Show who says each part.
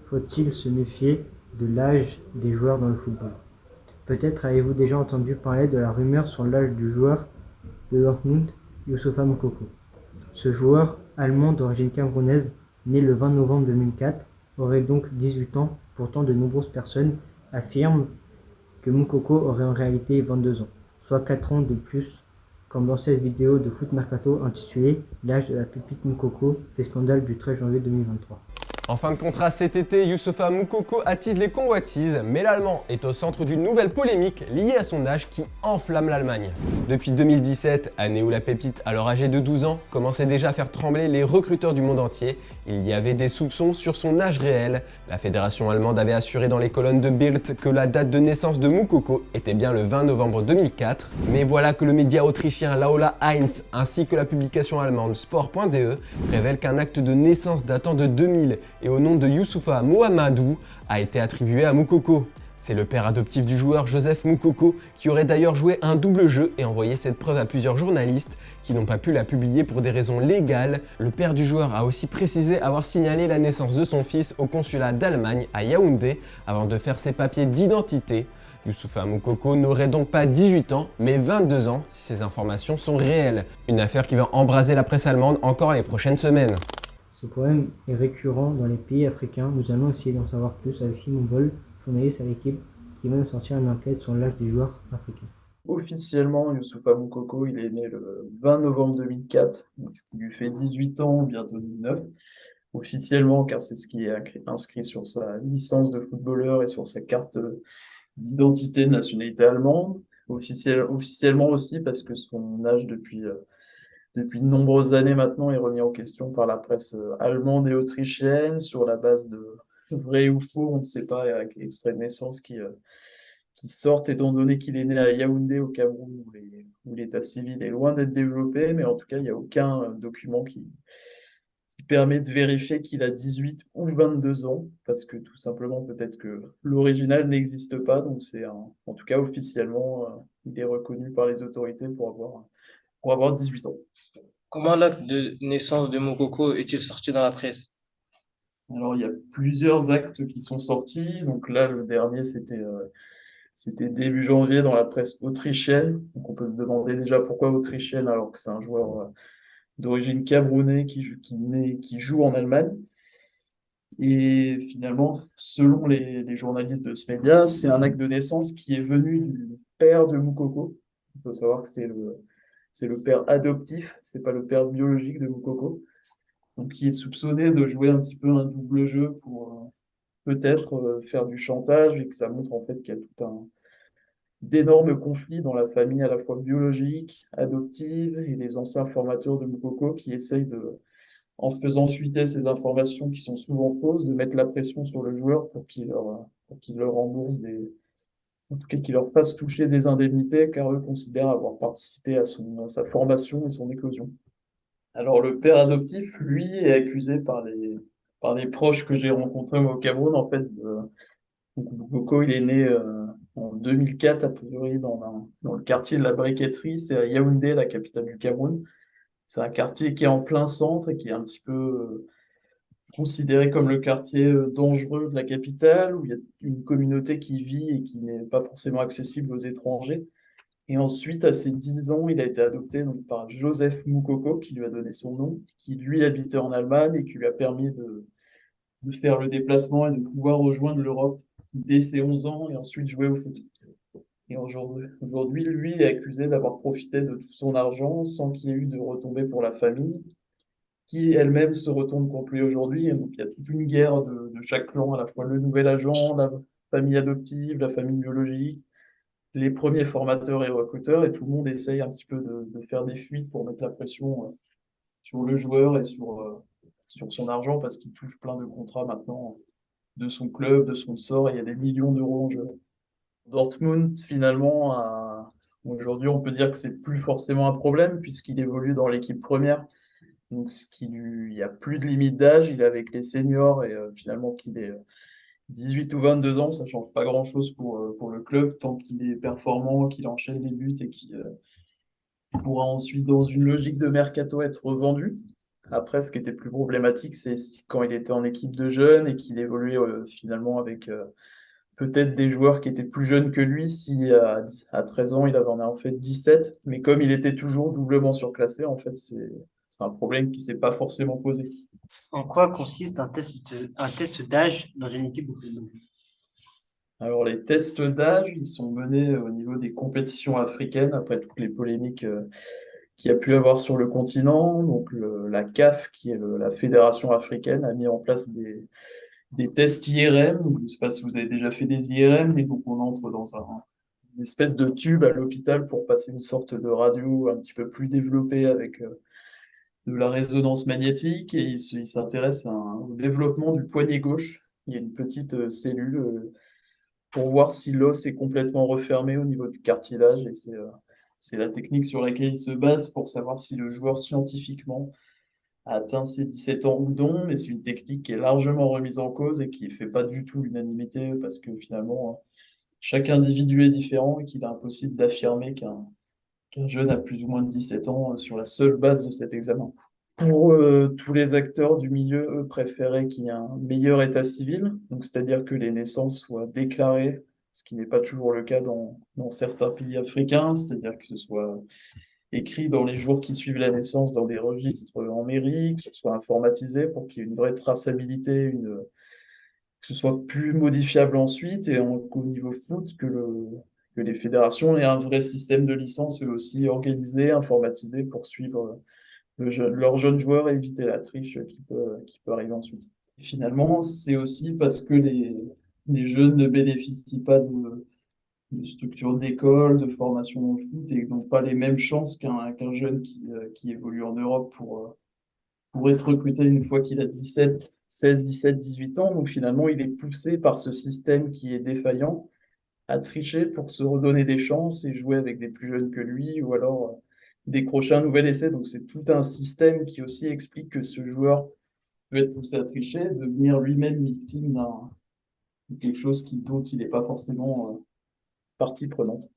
Speaker 1: Faut-il se méfier de l'âge des joueurs dans le football? Peut-être avez-vous déjà entendu parler de la rumeur sur l'âge du joueur de Dortmund, Youssoupha Moukoko. Ce joueur allemand d'origine camerounaise, né le 20 novembre 2004, aurait donc 18 ans. Pourtant, de nombreuses personnes affirment que Moukoko aurait en réalité 22 ans, soit 4 ans de plus, comme dans cette vidéo de Foot Mercato intitulée L'âge de la pépite Moukoko fait scandale du 13 janvier 2023.
Speaker 2: En fin de contrat cet été, Youssoupha Moukoko attise les convoitises, mais l'Allemand est au centre d'une nouvelle polémique liée à son âge qui enflamme l'Allemagne. Depuis 2017, année où la pépite, alors âgée de 12 ans, commençait déjà à faire trembler les recruteurs du monde entier, il y avait des soupçons sur son âge réel. La fédération allemande avait assuré dans les colonnes de Bild que la date de naissance de Moukoko était bien le 20 novembre 2004, mais voilà que le média autrichien Laola Heinz ainsi que la publication allemande Sport.de révèlent qu'un acte de naissance datant de 2000 et au nom de Youssoupha Mohamedou a été attribué à Moukoko. C'est le père adoptif du joueur Joseph Moukoko qui aurait d'ailleurs joué un double jeu et envoyé cette preuve à plusieurs journalistes qui n'ont pas pu la publier pour des raisons légales. Le père du joueur a aussi précisé avoir signalé la naissance de son fils au consulat d'Allemagne à Yaoundé avant de faire ses papiers d'identité. Youssoupha Moukoko n'aurait donc pas 18 ans, mais 22 ans si ces informations sont réelles. Une affaire qui va embraser la presse allemande encore les prochaines semaines.
Speaker 1: Ce problème est récurrent dans les pays africains. Nous allons essayer d'en savoir plus avec Simon Boll, journaliste à l'équipe, qui vient de sortir une enquête sur l'âge des joueurs africains.
Speaker 3: Officiellement, Youssoupha Moukoko, il est né le 20 novembre 2004, donc ce qui lui fait 18 ans, bientôt 19. Officiellement, car c'est ce qui est inscrit sur sa licence de footballeur et sur sa carte d'identité de nationalité allemande. Officiellement aussi parce que son âge depuis de nombreuses années maintenant est remis en question par la presse allemande et autrichienne sur la base de vrai ou faux, on ne sait pas, avec extrait de naissance qui sortent, étant donné qu'il est né à Yaoundé au Cameroun, où l'état civil est loin d'être développé, mais en tout cas, il n'y a aucun document qui permet de vérifier qu'il a 18 ou 22 ans, parce que tout simplement, peut-être que l'original n'existe pas, donc en tout cas, officiellement, il est reconnu par les autorités pour avoir 18 ans.
Speaker 4: Comment l'acte de naissance de Moukoko est-il sorti dans la presse?
Speaker 3: Alors, il y a plusieurs actes qui sont sortis. Donc là, le dernier, c'était début janvier dans la presse autrichienne. Donc on peut se demander déjà pourquoi autrichienne alors que c'est un joueur d'origine camerounaise qui joue en Allemagne. Et finalement, selon les journalistes de ce média, c'est un acte de naissance qui est venu du père de Moukoko. Il faut savoir que c'est le père adoptif, c'est pas le père biologique de Moukoko. Donc qui est soupçonné de jouer un petit peu un double jeu pour peut-être faire du chantage et que ça montre en fait qu'il y a tout un d'énormes conflits dans la famille à la fois biologique, adoptive et les anciens formateurs de Moukoko qui essayent en faisant fuiter ces informations qui sont souvent fausses, de mettre la pression sur le joueur pour qu'il leur rembourse en tout cas qu'il leur fasse toucher des indemnités car eux considèrent avoir participé à sa formation et son éclosion. Alors, le père adoptif, lui, est accusé par les proches que j'ai rencontrés au Cameroun. En fait, donc, Boko, il est né en 2004, a priori, dans le quartier de la Briqueterie. C'est à Yaoundé, la capitale du Cameroun. C'est un quartier qui est en plein centre et qui est un petit peu considéré comme le quartier dangereux de la capitale, où il y a une communauté qui vit et qui n'est pas forcément accessible aux étrangers. Et ensuite, à ses 10 ans, il a été adopté donc, par Joseph Moukoko, qui lui a donné son nom, qui lui habitait en Allemagne et qui lui a permis de faire le déplacement et de pouvoir rejoindre l'Europe dès ses 11 ans et ensuite jouer au foot. Et aujourd'hui, lui est accusé d'avoir profité de tout son argent sans qu'il y ait eu de retombées pour la famille, qui elle-même se retourne contre lui aujourd'hui. Et donc, il y a toute une guerre de chaque clan, à la fois le nouvel agent, la famille adoptive, la famille biologique, les premiers formateurs et recruteurs, et tout le monde essaye un petit peu de faire des fuites pour mettre la pression sur le joueur et sur son argent, parce qu'il touche plein de contrats maintenant de son club, de son sort, et il y a des millions d'euros en jeu. Dortmund, finalement, aujourd'hui, on peut dire que c'est plus forcément un problème, puisqu'il évolue dans l'équipe première. Donc, il n'y a plus de limite d'âge, il est avec les seniors, et finalement, qu'il ait 18 ou 22 ans, ça ne change pas grand-chose pour le club, tant qu'il est performant, qu'il enchaîne les buts et qu'il pourra ensuite, dans une logique de mercato, être revendu. Après, ce qui était plus problématique, c'est quand il était en équipe de jeunes et qu'il évoluait finalement avec peut-être des joueurs qui étaient plus jeunes que lui. Si à 13 ans, il avait en fait 17, mais comme il était toujours doublement surclassé, en fait, c'est un problème qui s'est pas forcément posé.
Speaker 5: En quoi consiste un test d'âge dans une équipe de football?
Speaker 3: Alors, les tests d'âge, ils sont menés au niveau des compétitions africaines, après toutes les polémiques qu'il y a pu avoir sur le continent. Donc, la CAF, qui est la Fédération africaine, a mis en place des tests IRM. Donc, je ne sais pas si vous avez déjà fait des IRM, mais donc on entre dans une espèce de tube à l'hôpital pour passer une sorte de radio un petit peu plus développée avec de la résonance magnétique et il s'intéresse au développement du poignet gauche. Il y a une petite cellule pour voir si l'os est complètement refermé au niveau du cartilage et c'est la technique sur laquelle il se base pour savoir si le joueur scientifiquement a atteint ses 17 ans ou non, mais c'est une technique qui est largement remise en cause et qui ne fait pas du tout l'unanimité parce que finalement, chaque individu est différent et qu'il est impossible d'affirmer qu'un jeune a plus ou moins de 17 ans sur la seule base de cet examen. Pour tous les acteurs du milieu, eux préféraient qu'il y ait un meilleur état civil, donc c'est-à-dire que les naissances soient déclarées, ce qui n'est pas toujours le cas dans certains pays africains, c'est-à-dire que ce soit écrit dans les jours qui suivent la naissance dans des registres en mairie, que ce soit informatisé pour qu'il y ait une vraie traçabilité, que ce soit plus modifiable ensuite, et qu'au niveau foot, que les fédérations aient un vrai système de licence eux aussi organisé, informatisé pour suivre leurs jeunes joueurs et éviter la triche qui peut arriver ensuite. Et finalement, c'est aussi parce que les jeunes ne bénéficient pas de structure d'école, de formation dans le foot et n'ont pas les mêmes chances qu'un jeune qui évolue en Europe pour être recruté une fois qu'il a 17, 16, 17, 18 ans. Donc finalement, il est poussé par ce système qui est défaillant à tricher pour se redonner des chances et jouer avec des plus jeunes que lui ou alors décrocher un nouvel essai. Donc c'est tout un système qui aussi explique que ce joueur peut être poussé à tricher, devenir lui-même victime de quelque chose dont il n'est pas forcément partie prenante.